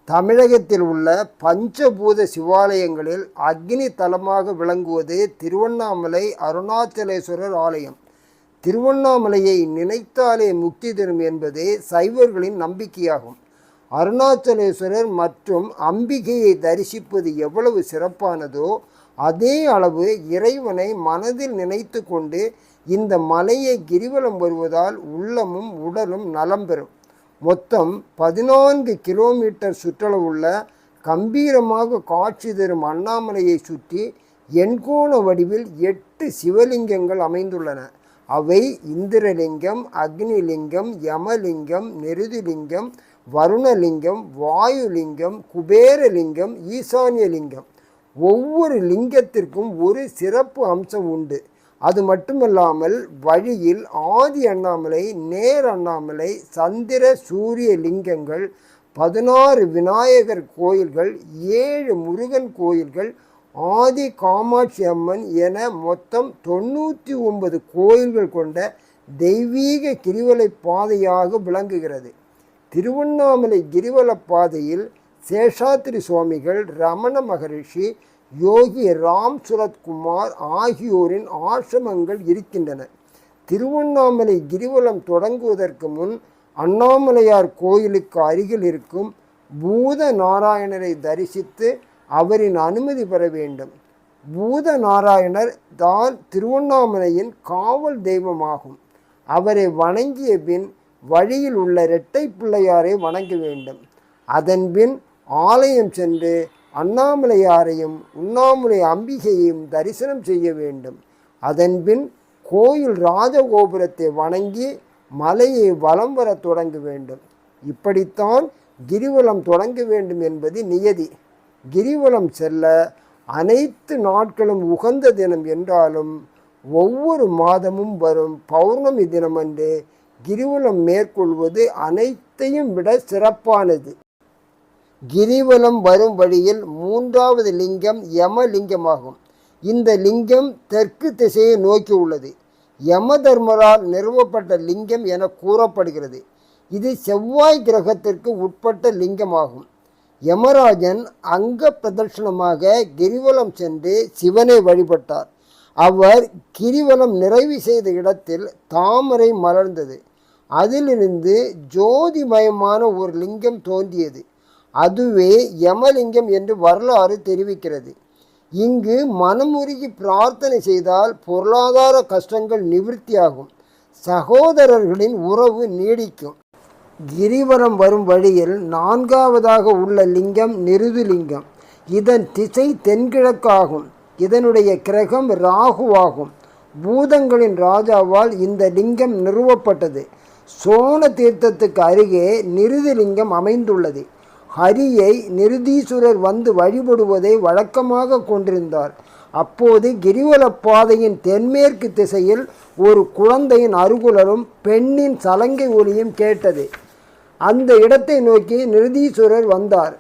தமிழகத்தில் உள்ள பஞ்சபூத சிவாலயங்களில் அக்னி தலமாக விளங்குவது திருவண்ணாமலை அருணாச்சலேஸ்வரர் ஆலயம். திருவண்ணாமலையை நினைத்தாலே முக்தி தரும் என்பது சைவர்களின் நம்பிக்கையாகும். அருணாச்சலேஸ்வரர் மற்றும் அம்பிகையை தரிசிப்பது எவ்வளவு சிறப்பானதோ அதே அளவு இறைவனை மனதில் நினைத்து கொண்டு இந்த மலையை கிரிவலம் வருவதால் உள்ளமும் உடலும் நலம் பெறும். மொத்தம் 14 கிலோமீட்டர் சுற்றளவுள்ள கம்பீரமாக காட்சி தரும் அண்ணாமலையை சுற்றி எண்கோண வடிவில் 8 சிவலிங்கங்கள் அமைந்துள்ளன. அவை இந்திரலிங்கம், அக்னிலிங்கம், யமலிங்கம், நெருதிலிங்கம், வருணலிங்கம், வாயுலிங்கம், குபேரலிங்கம், ஈசான்யலிங்கம். ஒவ்வொரு லிங்கத்திற்கும் ஒரு சிறப்பு அம்சம் உண்டு. அது மட்டுமல்லாமல் வழியில் ஆதி அண்ணாமலை, நேர் அண்ணாமலை, சந்திர சூரிய லிங்கங்கள், 16 விநாயகர் கோயில்கள், 7 முருகன் கோயில்கள், ஆதி காமாட்சி அம்மன் என மொத்தம் 99 கோயில்கள் கொண்ட தெய்வீக கிரிவலை பாதையாக விளங்குகிறது. திருவண்ணாமலை கிரிவல பாதையில் சேஷாத்திரி சுவாமிகள், ரமண மகரிஷி, யோகி ராம் சுரத்குமார் ஆகியோரின் ஆசிரமங்கள் இருக்கின்றன. திருவண்ணாமலை கிரிவலம் தொடங்குவதற்கு முன் அண்ணாமலையார் கோயிலுக்கு அருகில் இருக்கும் பூத நாராயணரை தரிசித்து அவரின் அனுமதி பெற வேண்டும். பூத நாராயணர் தான் திருவண்ணாமலையின் காவல் தெய்வமாகும். அவரை வணங்கிய பின் வழியில் உள்ள இரட்டை பிள்ளையாரை வணங்க வேண்டும். அதன்பின் ஆலயம் சென்று அண்ணாமலையாரையும் உண்ணாமுலை அம்பிகையையும் தரிசனம் செய்ய வேண்டும். அதன்பின் கோயில் ராஜகோபுரத்தை வணங்கி மலையை வலம் வர தொடங்க வேண்டும். இப்படித்தான் கிரிவலம் தொடங்க வேண்டும் என்பது நியதி. கிரிவலம் செல்ல அனைத்து நாட்களும் உகந்த தினம் என்றாலும் ஒவ்வொரு மாதமும் வரும் பௌர்ணமி தினமன்று கிரிவலம் மேற்கொள்வது அனைத்தையும் விட சிறப்பானது. கிரிவலம் வரும் வழியில் 3வது லிங்கம் யமலிங்கமாகும். இந்த லிங்கம் தெற்கு திசையை நோக்கி உள்ளது. யம தர்மரால் நிறுவப்பட்ட லிங்கம் என கூறப்படுகிறது. இது செவ்வாய் கிரகத்திற்கு உட்பட்ட லிங்கமாகும். யமராஜன் அங்க பிரதட்சணமாக கிரிவலம் சென்று சிவனை வழிபட்டார். அவர் கிரிவலம் நிறைவு செய்த இடத்தில் தாமரை மலர்ந்தது. அதிலிருந்து ஜோதிமயமான ஒரு லிங்கம் தோன்றியது. அதுவே யமலிங்கம் என்று வரலாறு தெரிவிக்கிறது. இங்கு மனமுருகி பிரார்த்தனை செய்தால் பொருளாதார கஷ்டங்கள் நிவர்த்தியாகும், சகோதரர்களின் உறவு நீடிக்கும். கிரிவலம் வரும் வழியில் 4வதாக உள்ள லிங்கம் நிருதிலிங்கம். இதன் திசை தென்கிழக்காகும். இதனுடைய கிரகம் ராகுவாகும். பூதங்களின் ராஜாவால் இந்த லிங்கம் நிறுவப்பட்டது. சோன தீர்த்தத்துக்கு அருகே நிருதிலிங்கம் அமைந்துள்ளது. ஹரியை நிருதீஸ்வரர் வந்து வழிபடுவதை வழக்கமாக கொண்டிருந்தார். அப்போது கிரிவல பாதையின் தென்மேற்கு திசையில் ஒரு குழந்தையின் அருகுலரும் பெண்ணின் சலங்கை ஒலியும் கேட்டது. அந்த இடத்தை நோக்கி நிருதீஸ்வரர் வந்தார்.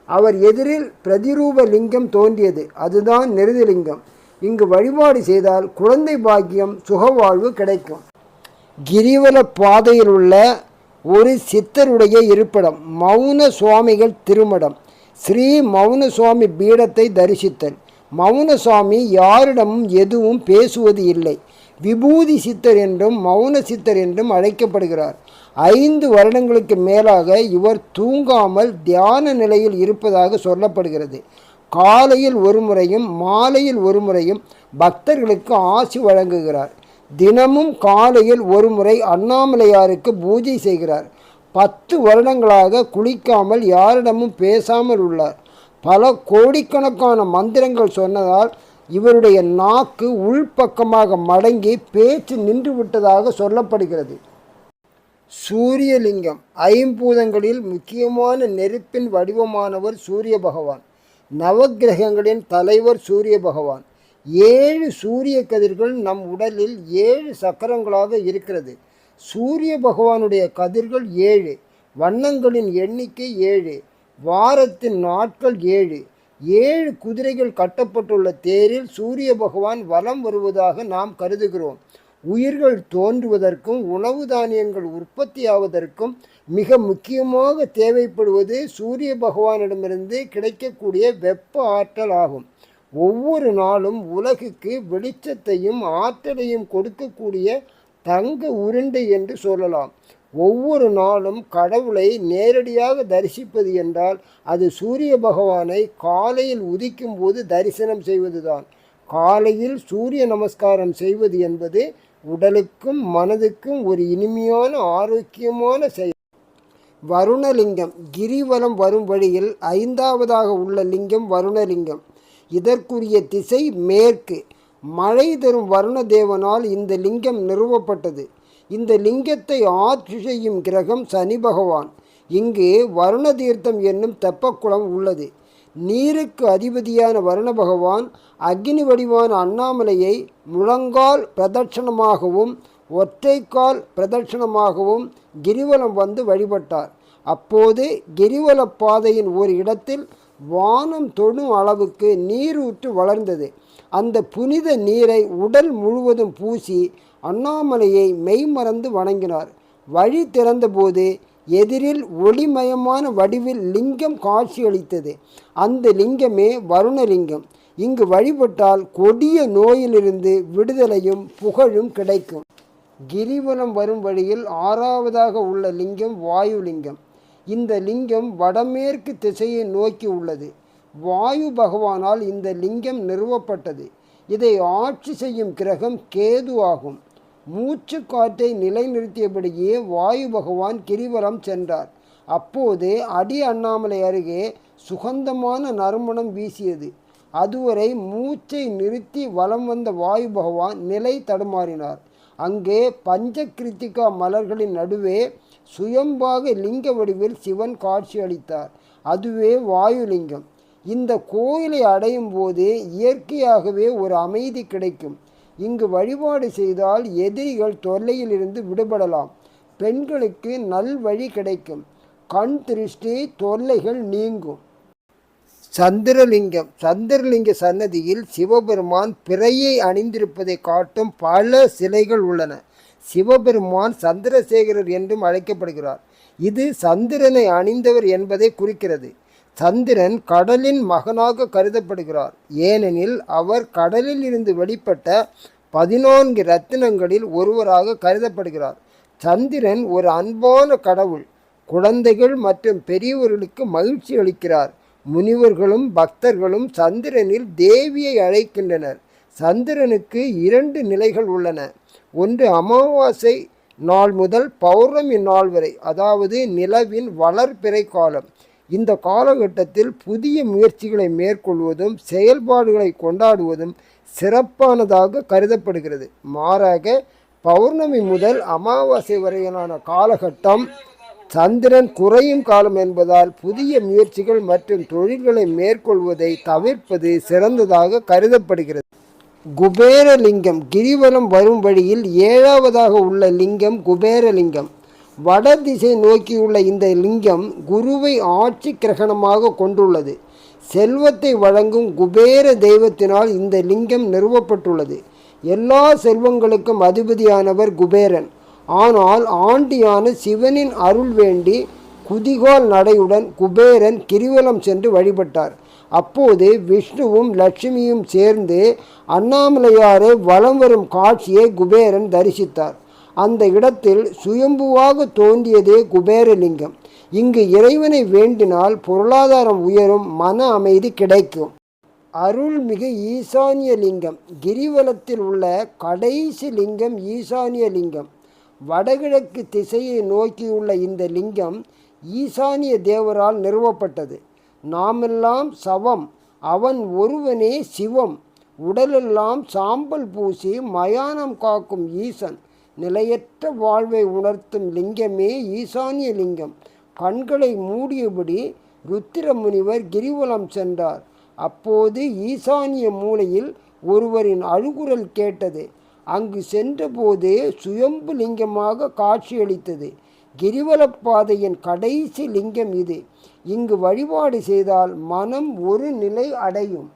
அவர் எதிரில் பிரதிரூப லிங்கம் தோன்றியது. அதுதான் நிருதிலிங்கம். இங்கு வழிபாடு செய்தால் குழந்தை பாக்கியம், சுகவாழ்வு கிடைக்கும். கிரிவல பாதையில் உள்ள ஒரு சித்தருடைய இருப்பிடம் மௌன சுவாமிகள் திருமடம். ஸ்ரீ மௌன சுவாமி பீடத்தை தரிசித்தல். மௌன சுவாமி யாரிடமும் எதுவும் பேசுவது இல்லை. விபூதி சித்தர் என்றும் மௌன சித்தர் என்றும் அழைக்கப்படுகிறார். 5 வருடங்களுக்கு மேலாக இவர் தூங்காமல் தியான நிலையில் இருப்பதாக சொல்லப்படுகிறது. காலையில் ஒரு முறையும் மாலையில் ஒரு முறையும் பக்தர்களுக்கு ஆசி வழங்குகிறார். தினமும் காலையில் ஒரு முறை அண்ணாமலையாருக்கு பூஜை செய்கிறார். 10 வருடங்களாக குளிக்காமல் யாரிடமும் பேசாமல் உள்ளார். பல கோடிக்கணக்கான மந்திரங்கள் சொன்னதால் இவருடைய நாக்கு உள்பக்கமாக மடங்கி பேச்சு நின்று விட்டதாக சொல்லப்படுகிறது. சூரியலிங்கம். 5 பூதங்களில் முக்கியமான நெருப்பின் வடிவமானவர் சூரிய பகவான். நவக்கிரகங்களின் தலைவர் சூரிய பகவான். 7 சூரிய கதிர்கள் நம் உடலில் 7 சக்கரங்களாக இருக்கிறது. சூரிய பகவானுடைய கதிர்கள் 7. வண்ணங்களின் எண்ணிக்கை 7. வாரத்தின் நாட்கள் 7. 7 குதிரைகள் கட்டப்பட்டுள்ள தேரில் சூரிய பகவான் வலம் வருவதாக நாம் கருதுகிறோம். உயிர்கள் தோன்றுவதற்கும் உணவு தானியங்கள் உற்பத்தியாவதற்கும் மிக முக்கியமாக தேவைப்படுவது சூரிய பகவானிடமிருந்து கிடைக்கக்கூடிய வெப்ப ஆற்றல் ஆகும். ஒவ்வொரு நாளும் உலகுக்கு வெளிச்சத்தையும் ஆற்றலையும் கொடுக்கக்கூடிய தங்க உருண்டை என்று சொல்லலாம். ஒவ்வொரு நாளும் கடவுளை நேரடியாக தரிசிப்பது என்றால் அது சூரிய பகவானை காலையில் உதிக்கும் போது தரிசனம் செய்வதுதான். காலையில் சூரிய நமஸ்காரம் செய்வது என்பது உடலுக்கும் மனதுக்கும் ஒரு இனிமையான ஆரோக்கியமான செயல். வருணலிங்கம் கிரிவலம் வரும் வழியில் 5வதாக உள்ள லிங்கம் வருணலிங்கம். இதற்குரிய திசை மேற்கு. மழை தரும் வருணதேவனால் இந்த லிங்கம் நிறுவப்பட்டது. இந்த லிங்கத்தை ஆட்சி செய்யும் கிரகம் சனி பகவான். இங்கு வருண தீர்த்தம் என்னும் தெப்பக்குளம் உள்ளது. நீருக்கு அதிபதியான வருண பகவான் அக்னி வடிவான அண்ணாமலையை முழங்கால் பிரதட்சணமாகவும் ஒற்றைக்கால் பிரதட்சணமாகவும் கிரிவலம் வந்து வழிபட்டார். அப்போது கிரிவல பாதையின் ஒரு இடத்தில் வானம் தொடும் அளவுக்கு நீரூற்று வளர்ந்தது. அந்த புனித நீரை உடல் முழுவதும் பூசி அண்ணாமலையை மெய்மறந்து வணங்கினார். வழி திறந்தபோது எதிரில் ஒளிமயமான வடிவில் லிங்கம் காட்சியளித்தது. அந்த லிங்கமே வருணலிங்கம். இங்கு வழிபட்டால் கொடிய நோயிலிருந்து விடுதலையும் புகழும் கிடைக்கும். கிரிவலம் வரும் வழியில் 6வதாக உள்ள லிங்கம் வாயுலிங்கம். இந்த லிங்கம் வடமேற்கு திசையை நோக்கி உள்ளது. வாயு பகவானால் இந்த லிங்கம் நிறுவப்பட்டது. இதை ஆட்சி செய்யும் கிரகம் கேது ஆகும். மூச்சு காற்றை நிலைநிறுத்தியபடியே வாயு பகவான் கிரிவலம் சென்றார். அப்போது அடி அண்ணாமலை அருகே சுகந்தமான நறுமணம் வீசியது. அதுவரை மூச்சை நிறுத்தி வலம் வந்த வாயு பகவான் நிலை தடுமாறினார். அங்கே பஞ்சகிருத்திகா மலர்களின் நடுவே சுயம்பாக லிங்க வடிவில் சிவன் காட்சி அளித்தார். அதுவே வாயுலிங்கம். இந்த கோயிலை அடையும் போது இயற்கையாகவே ஒரு அமைதி கிடைக்கும். இங்கு வழிபாடு செய்தால் எதிரிகள் தொல்லையிலிருந்து விடுபடலாம். பெண்களுக்கு நல்வழி கிடைக்கும். கண் திருஷ்டி தொல்லைகள் நீங்கும். சந்திரலிங்கம். சந்திரலிங்க சன்னதியில் சிவபெருமான் பிறையை அணிந்திருப்பதை காட்டும் பல சிலைகள் உள்ளன. சிவபெருமான் சந்திரசேகரர் என்றும் அழைக்கப்படுகிறார். இது சந்திரனை அணிந்தவர் என்பதை குறிக்கிறது. சந்திரன் கடலின் மகனாக கருதப்படுகிறார். ஏனெனில் அவர் கடலில் இருந்து வெளிப்பட்ட 14 ரத்தினங்களில் ஒருவராக கருதப்படுகிறார். சந்திரன் ஒரு அன்பான கடவுள். குழந்தைகள் மற்றும் பெரியவர்களுக்கு மகிழ்ச்சி அளிக்கிறார். முனிவர்களும் பக்தர்களும் சந்திரனில் தேவியை அழைக்கின்றனர். சந்திரனுக்கு 2 நிலைகள் உள்ளன. ஒன்று அமாவாசை நாள் முதல் பௌர்ணமி நாள் வரை, அதாவது நிலவின் வளர்பிறை காலம். இந்த காலகட்டத்தில் புதிய முயற்சிகளை மேற்கொள்வதும் செயல்பாடுகளை கொண்டாடுவதும் சிறப்பானதாக கருதப்படுகிறது. மாறாக பௌர்ணமி முதல் அமாவாசை வரையிலான காலகட்டம் சந்திரன் குறையும் காலம் என்பதால் புதிய முயற்சிகள் மற்றும் தொழில்களை மேற்கொள்வதை தவிர்ப்பது சிறந்ததாக கருதப்படுகிறது. குபேரலிங்கம். கிரிவலம் வரும் வழியில் 7வதாக உள்ள லிங்கம் குபேரலிங்கம். வட திசை நோக்கியுள்ள இந்த லிங்கம் குருவை ஆட்சி கிரகணமாக கொண்டுள்ளது. செல்வத்தை வழங்கும் குபேர தெய்வத்தினால் இந்த லிங்கம் நிறுவப்பட்டுள்ளது. எல்லா செல்வங்களுக்கும் அதிபதியானவர் குபேரன். ஆனால் ஆண்டியான சிவனின் அருள் வேண்டி குதிகால் நடையுடன் குபேரன் கிரிவலம் சென்று வழிபட்டார். அப்போது விஷ்ணுவும் லட்சுமியும் சேர்ந்து அண்ணாமலையாரை வலம் வரும் காட்சியை குபேரன் தரிசித்தார். அந்த இடத்தில் சுயம்புவாக தோன்றியதே குபேரலிங்கம். இங்கு இறைவனை வேண்டினால் பொருளாதாரம் உயரும், மன அமைதி கிடைக்கும். அருள்மிகு ஈசானிய லிங்கம். கிரிவலத்தில் உள்ள கடைசி லிங்கம் ஈசானிய லிங்கம். வடகிழக்கு திசையை நோக்கியுள்ள இந்த லிங்கம் ஈசானிய தேவரால் நிறுவப்பட்டது. நாமெல்லாம் சவம், அவன் ஒருவனே சிவம். உடலெல்லாம் சாம்பல் பூசி மயானம் காக்கும் ஈசன். நிலையற்ற வாழ்வை உணர்த்தும் லிங்கமே ஈசானிய லிங்கம். கண்களை மூடியபடி ருத்திர முனிவர் கிரிவலம் சென்றார். அப்போது ஈசானிய மூலையில் ஒருவரின் அழுகுரல் கேட்டது. அங்கு சென்றபோது சுயம்பு லிங்கமாக காட்சியளித்தது. கிரிவலப்பாதையின் கடைசி லிங்கம் இது. இங்கு வழிபாடு செய்தால் மனம் ஒரு நிலை அடையும்.